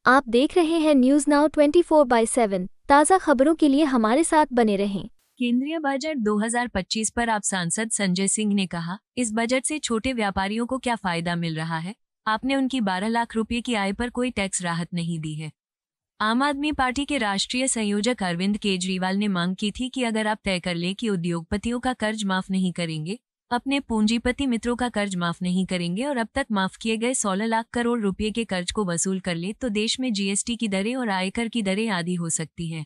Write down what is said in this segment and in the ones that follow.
आप देख रहे हैं न्यूज नाउ 24/7 ताज़ा खबरों के लिए हमारे साथ बने रहें। केंद्रीय बजट 2025 पर आप सांसद संजय सिंह ने कहा, इस बजट से छोटे व्यापारियों को क्या फायदा मिल रहा है। आपने उनकी 12 लाख रुपए की आय पर कोई टैक्स राहत नहीं दी है। आम आदमी पार्टी के राष्ट्रीय संयोजक अरविंद केजरीवाल ने मांग की थी कि अगर आप तय कर ले कि उद्योगपतियों का कर्ज माफ नहीं करेंगे, अपने पूंजीपति मित्रों का कर्ज माफ नहीं करेंगे और अब तक माफ किए गए 16 लाख करोड़ रुपए के कर्ज को वसूल कर ले तो देश में जीएसटी की दरें और आयकर की दरें आधी हो सकती हैं।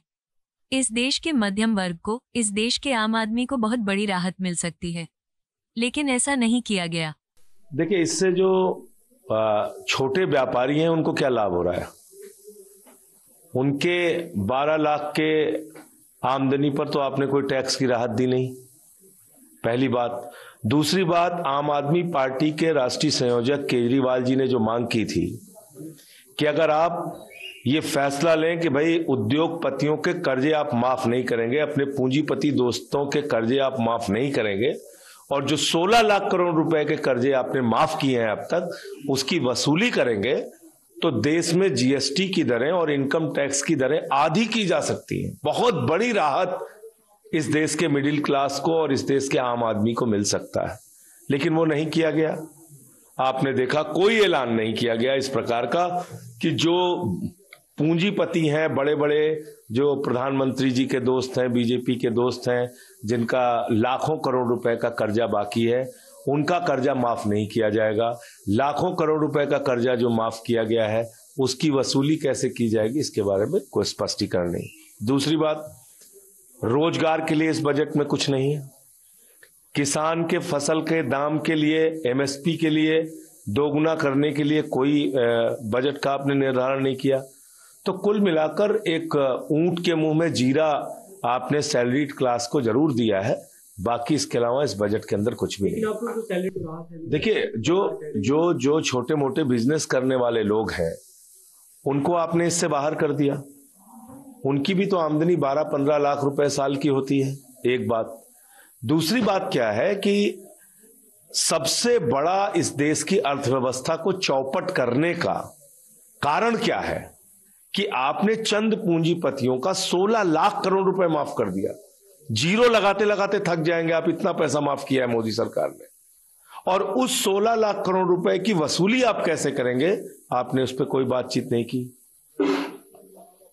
इस देश के मध्यम वर्ग को, इस देश के आम आदमी को बहुत बड़ी राहत मिल सकती है, लेकिन ऐसा नहीं किया गया। देखिए, इससे जो छोटे व्यापारी हैं उनको क्या लाभ हो रहा है। उनके 12 लाख के आमदनी पर तो आपने कोई टैक्स की राहत दी नहीं, पहली बात। दूसरी बात, आम आदमी पार्टी के राष्ट्रीय संयोजक केजरीवाल जी ने जो मांग की थी कि अगर आप ये फैसला लें कि भाई उद्योगपतियों के कर्जे आप माफ नहीं करेंगे, अपने पूंजीपति दोस्तों के कर्जे आप माफ नहीं करेंगे और जो 16 लाख करोड़ रुपए के कर्जे आपने माफ किए हैं अब तक, उसकी वसूली करेंगे तो देश में जीएसटी की दरें और इनकम टैक्स की दरें आधी की जा सकती हैं। बहुत बड़ी राहत इस देश के मिडिल क्लास को और इस देश के आम आदमी को मिल सकता है, लेकिन वो नहीं किया गया। आपने देखा, कोई ऐलान नहीं किया गया इस प्रकार का कि जो पूंजीपति हैं, बड़े बड़े जो प्रधानमंत्री जी के दोस्त हैं, बीजेपी के दोस्त हैं, जिनका लाखों करोड़ रुपए का कर्जा बाकी है, उनका कर्जा माफ नहीं किया जाएगा। लाखों करोड़ रुपए का कर्जा जो माफ किया गया है उसकी वसूली कैसे की जाएगी, इसके बारे में कोई स्पष्टीकरण नहीं। दूसरी बात, रोजगार के लिए इस बजट में कुछ नहीं है। किसान के फसल के दाम के लिए, एमएसपी के लिए दोगुना करने के लिए कोई बजट का आपने निर्धारण नहीं किया। तो कुल मिलाकर एक ऊंट के मुंह में जीरा आपने सैलरीड क्लास को जरूर दिया है, बाकी इसके अलावा इस बजट के अंदर कुछ भी नहीं। देखिए, जो छोटे मोटे बिजनेस करने वाले लोग हैं उनको आपने इससे बाहर कर दिया। उनकी भी तो आमदनी 12-15 लाख रुपए साल की होती है, एक बात। दूसरी बात क्या है कि सबसे बड़ा इस देश की अर्थव्यवस्था को चौपट करने का कारण क्या है कि आपने चंद पूंजीपतियों का 16 लाख करोड़ रुपए माफ कर दिया। जीरो लगाते लगाते थक जाएंगे आप, इतना पैसा माफ किया है मोदी सरकार ने। और उस 16 लाख करोड़ रुपए की वसूली आप कैसे करेंगे, आपने उस पर कोई बातचीत नहीं की।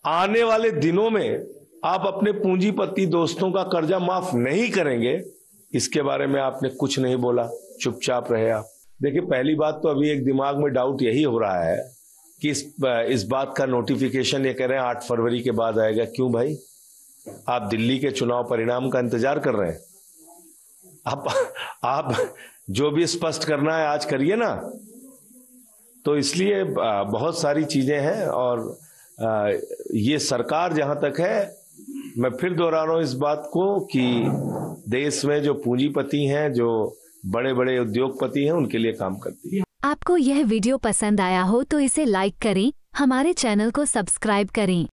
आने वाले दिनों में आप अपने पूंजीपति दोस्तों का कर्जा माफ नहीं करेंगे, इसके बारे में आपने कुछ नहीं बोला, चुपचाप रहे आप। देखिए, पहली बात तो अभी एक दिमाग में डाउट यही हो रहा है कि इस बात का नोटिफिकेशन ये कह रहे हैं 8 फरवरी के बाद आएगा। क्यों भाई? आप दिल्ली के चुनाव परिणाम का इंतजार कर रहे हैं? आप जो भी स्पष्ट करना है आज करिए ना। तो इसलिए बहुत सारी चीजें हैं और ये सरकार जहां तक है, मैं फिर दोहरा रहा हूं इस बात को कि देश में जो पूंजीपति हैं, जो बड़े बड़े उद्योगपति हैं, उनके लिए काम करती है। आपको यह वीडियो पसंद आया हो तो इसे लाइक करें, हमारे चैनल को सब्सक्राइब करें।